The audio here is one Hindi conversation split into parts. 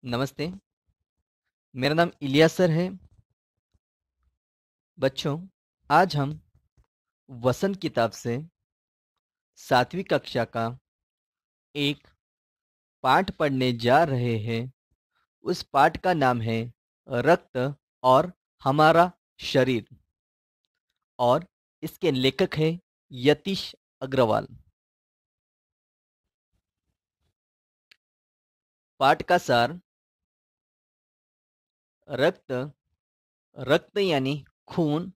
नमस्ते, मेरा नाम इलियास सर है। बच्चों, आज हम वसंत किताब से 7वीं कक्षा का एक पाठ पढ़ने जा रहे हैं। उस पाठ का नाम है रक्त और हमारा शरीर और इसके लेखक है यतीश अग्रवाल। पाठ का सार। रक्त। रक्त यानी खून।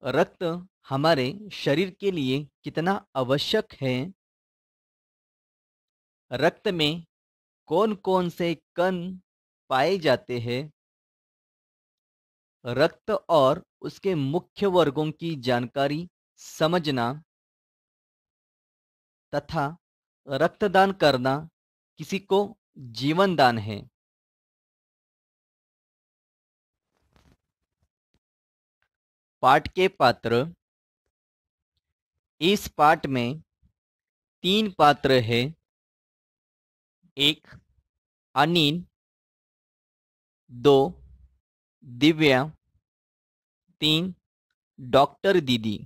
रक्त हमारे शरीर के लिए कितना आवश्यक है। रक्त में कौन कौन से कण पाए जाते हैं। रक्त और उसके मुख्य वर्गों की जानकारी समझना तथा रक्तदान करना किसी को जीवन दान है। पाठ के पात्र। इस पाठ में 3 पात्र हैं। एक अनिल, 2 दिव्या, 3 डॉक्टर दीदी।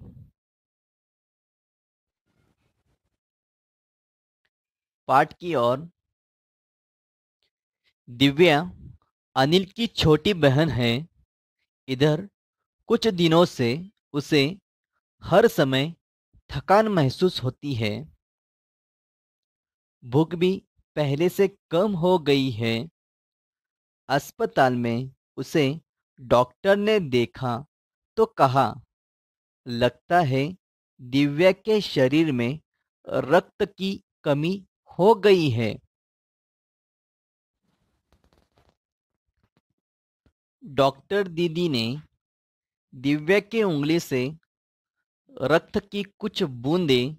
पाठ की ओर। दिव्या अनिल की छोटी बहन है। इधर कुछ दिनों से उसे हर समय थकान महसूस होती है। भूख भी पहले से कम हो गई है। अस्पताल में उसे डॉक्टर ने देखा तो कहा, लगता है दिव्या के शरीर में रक्त की कमी हो गई है। डॉक्टर दीदी ने दिव्या की उंगली से रक्त की कुछ बूंदें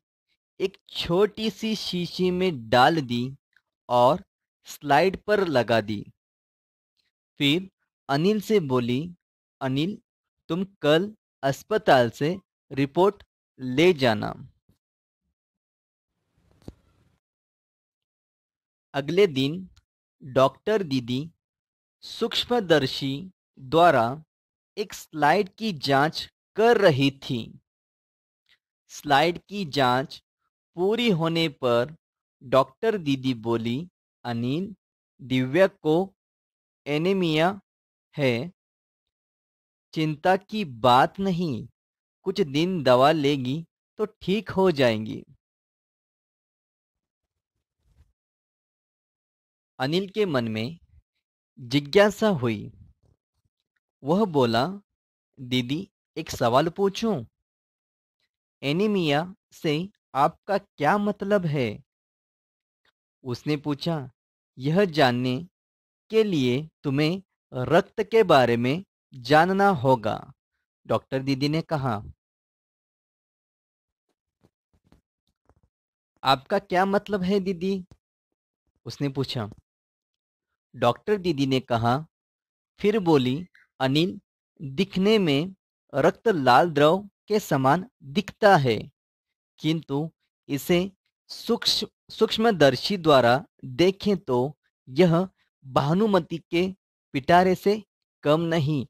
एक छोटी सी शीशी में डाल दी और स्लाइड पर लगा दी। फिर अनिल से बोली, अनिल, तुम कल अस्पताल से रिपोर्ट ले जाना। अगले दिन डॉक्टर दीदी सूक्ष्मदर्शी द्वारा एक स्लाइड की जांच कर रही थी। स्लाइड की जांच पूरी होने पर डॉक्टर दीदी बोली, अनिल, दिव्या को एनीमिया है। चिंता की बात नहीं, कुछ दिन दवा लेगी तो ठीक हो जाएंगी। अनिल के मन में जिज्ञासा हुई। वह बोला, दीदी, एक सवाल पूछूं? एनीमिया से आपका क्या मतलब है? उसने पूछा, यह जानने के लिए तुम्हें रक्त के बारे में जानना होगा। डॉक्टर दीदी ने कहा, आपका क्या मतलब है दीदी? उसने पूछा। डॉक्टर दीदी ने कहा, फिर बोली, अनिल, दिखने में रक्त लाल द्रव के समान दिखता है, किंतु इसे सूक्ष्मदर्शी द्वारा देखें तो यह भानुमति के पिटारे से कम नहीं।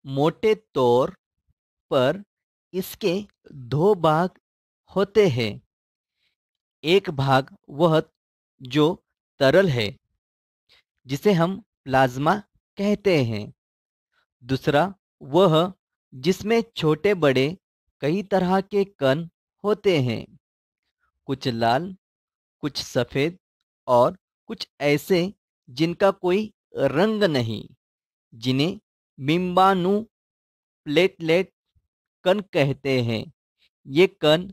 मोटे तौर पर इसके 2 भाग होते हैं। एक भाग वह जो तरल है, जिसे हम प्लाज्मा कहते हैं। दूसरा वह जिसमें छोटे बड़े कई तरह के कण होते हैं, कुछ लाल, कुछ सफ़ेद और कुछ ऐसे जिनका कोई रंग नहीं, जिन्हें बिंबाणु प्लेटलेट कण कहते हैं। ये कण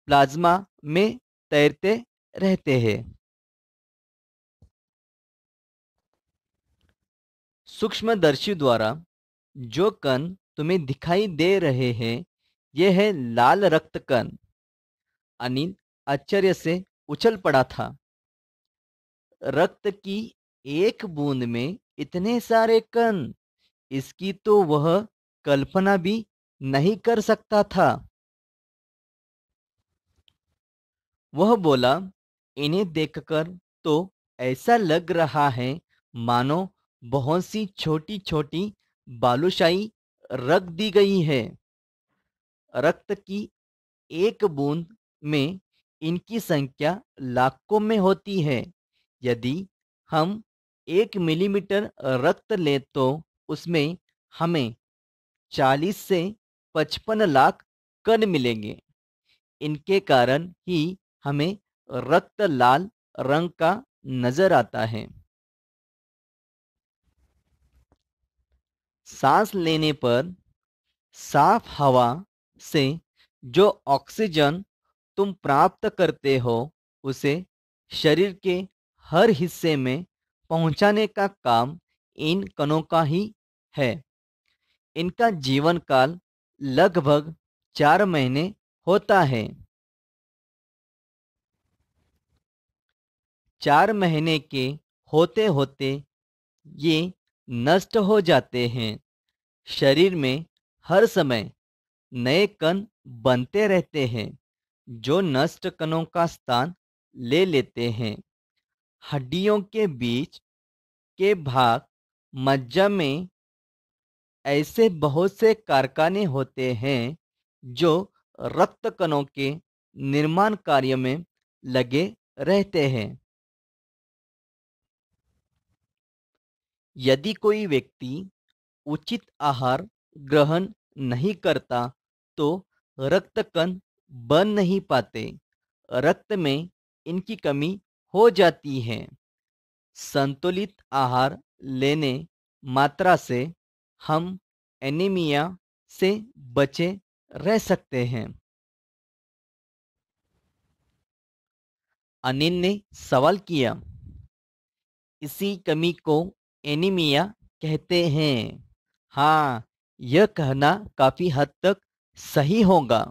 प्लाज्मा में तैरते रहते हैं। सूक्ष्मदर्शी द्वारा जो कण तुम्हें दिखाई दे रहे हैं, ये है लाल रक्त कण। अनिल आश्चर्य से उछल पड़ा था। रक्त की एक बूंद में इतने सारे कण, इसकी तो वह कल्पना भी नहीं कर सकता था। वह बोला, इन्हें देखकर तो ऐसा लग रहा है मानो बहुत सी छोटी छोटी बालूशाही रख दी गई है। रक्त की एक बूंद में इनकी संख्या लाखों में होती है। यदि हम 1 मिलीमीटर रक्त लें तो उसमें हमें 40 से 55 लाख कण मिलेंगे। इनके कारण ही हमें रक्त लाल रंग का नजर आता है। सांस लेने पर साफ हवा से जो ऑक्सीजन तुम प्राप्त करते हो उसे शरीर के हर हिस्से में पहुंचाने का काम इन कणों का ही है। इनका जीवन काल लगभग 4 महीने होता है। 4 महीने के होते होते ये नष्ट हो जाते हैं। शरीर में हर समय नए कण बनते रहते हैं जो नष्ट कणों का स्थान ले लेते हैं। हड्डियों के बीच के भाग मज्जा में ऐसे बहुत से कारखाने होते हैं जो रक्त कणों के निर्माण कार्य में लगे रहते हैं। यदि कोई व्यक्ति उचित आहार ग्रहण नहीं करता तो रक्त कण बन नहीं पाते। रक्त में इनकी कमी हो जाती है। संतुलित आहार लेने मात्रा से हम एनीमिया से बचे रह सकते हैं। अनिल ने सवाल किया, इसी कमी को एनीमिया कहते हैं। हाँ, यह कहना काफी हद तक सही होगा।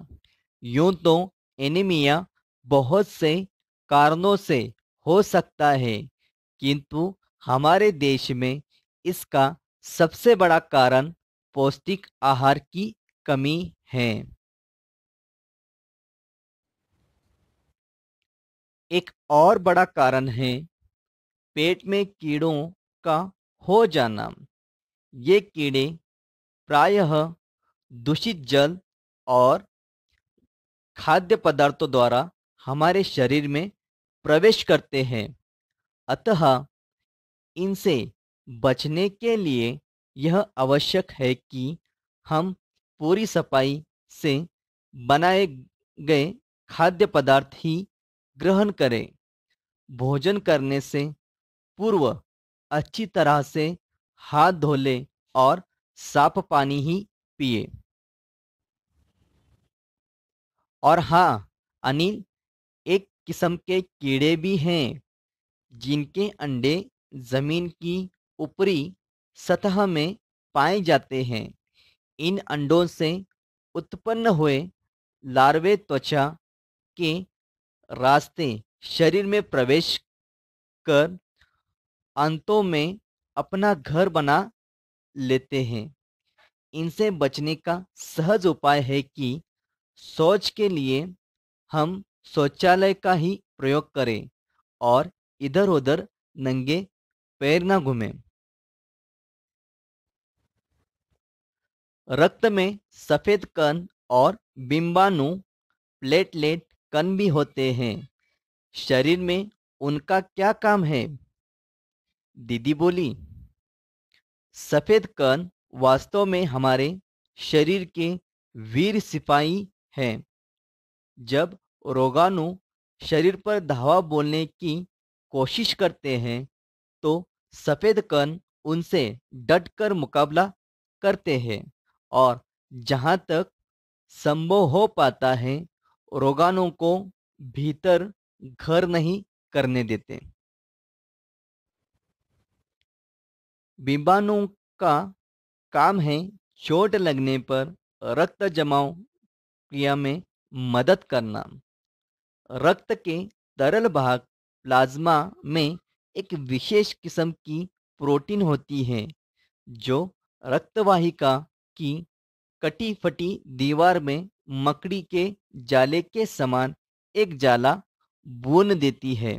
यूं तो एनीमिया बहुत से कारणों से हो सकता है, किंतु हमारे देश में इसका सबसे बड़ा कारण पौष्टिक आहार की कमी है। एक और बड़ा कारण है पेट में कीड़ों का हो जाना। ये कीड़े प्रायः दूषित जल और खाद्य पदार्थों द्वारा हमारे शरीर में प्रवेश करते हैं। अतः इनसे बचने के लिए यह आवश्यक है कि हम पूरी सफाई से बनाए गए खाद्य पदार्थ ही ग्रहण करें। भोजन करने से पूर्व अच्छी तरह से हाथ धो लें और साफ पानी ही पिए। और हाँ अनिल, एक किस्म के कीड़े भी हैं जिनके अंडे जमीन की ऊपरी सतह में पाए जाते हैं। इन अंडों से उत्पन्न हुए लार्वे त्वचा के रास्ते शरीर में प्रवेश कर अंतों में अपना घर बना लेते हैं। इनसे बचने का सहज उपाय है कि शौच के लिए हम शौचालय का ही प्रयोग करें और इधर उधर नंगे पैर ना घूमें। रक्त में सफेद कण और बिंबाणु प्लेटलेट कण भी होते हैं। शरीर में उनका क्या काम है? दीदी बोली, सफेद कण वास्तव में हमारे शरीर के वीर सिपाही हैं। जब रोगाणु शरीर पर धावा बोलने की कोशिश करते हैं तो सफेद कण उनसे डटकर मुकाबला करते हैं और जहां तक संभव हो पाता है रोगाणु को भीतर घर नहीं करने देते। बीमाणु का काम है चोट लगने पर रक्त जमाव क्रिया में मदद करना। रक्त के तरल भाग प्लाज्मा में एक विशेष किस्म की प्रोटीन होती है जो रक्तवाहिका की कटी फटी दीवार में मकड़ी के जाले के समान एक जाला बूंद देती है।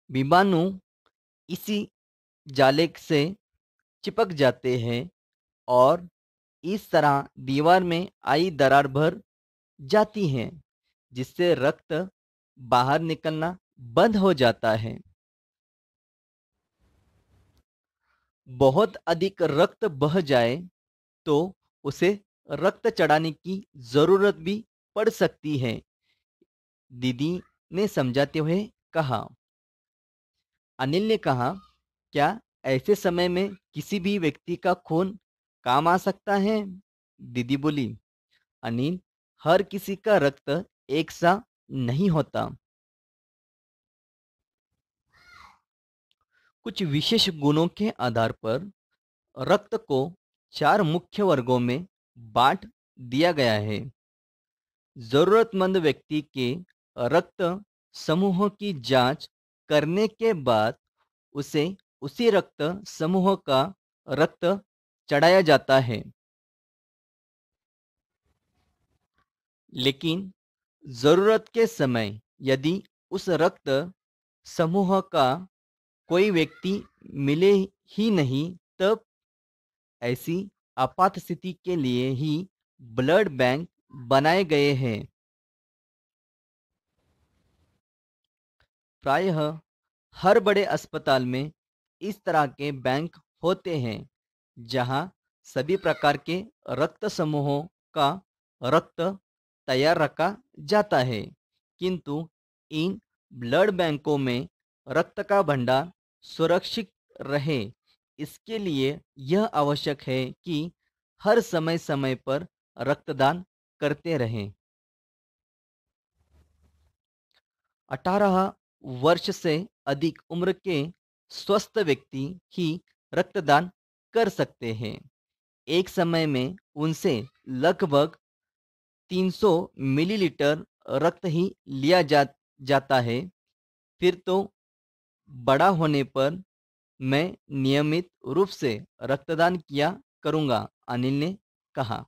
विषाणु इसी जाले से चिपक जाते हैं और इस तरह दीवार में आई दरार भर जाती है, जिससे रक्त बाहर निकलना बंद हो जाता है। बहुत अधिक रक्त बह जाए तो उसे रक्त चढ़ाने की जरूरत भी पड़ सकती है, दीदी ने समझाते हुए कहा। अनिल ने कहा, क्या ऐसे समय में किसी भी व्यक्ति का खून काम आ सकता है? दीदी बोली, अनिल, हर किसी का रक्त एक सा नहीं होता। कुछ विशेष गुणों के आधार पर रक्त को 4 मुख्य वर्गों में बांट दिया गया है। जरूरतमंद व्यक्ति के रक्त समूह की जांच करने के बाद उसे उसी रक्त समूह का रक्त चढ़ाया जाता है। लेकिन जरूरत के समय यदि उस रक्त समूह का कोई व्यक्ति मिले ही नहीं, तब ऐसी आपात स्थिति के लिए ही ब्लड बैंक बनाए गए हैं। प्रायः हर बड़े अस्पताल में इस तरह के बैंक होते हैं, जहां सभी प्रकार के रक्त समूहों का रक्त तैयार रखा जाता है। किंतु इन ब्लड बैंकों में रक्त का भंडार सुरक्षित रहे, इसके लिए यह आवश्यक है कि हर समय समय पर रक्तदान करते रहें। 18 वर्ष से अधिक उम्र के स्वस्थ व्यक्ति ही रक्तदान कर सकते हैं। एक समय में उनसे लगभग 300 मिलीलीटर रक्त ही लिया जाता है। फिर तो बड़ा होने पर मैं नियमित रूप से रक्तदान किया करूंगा, अनिल ने कहा।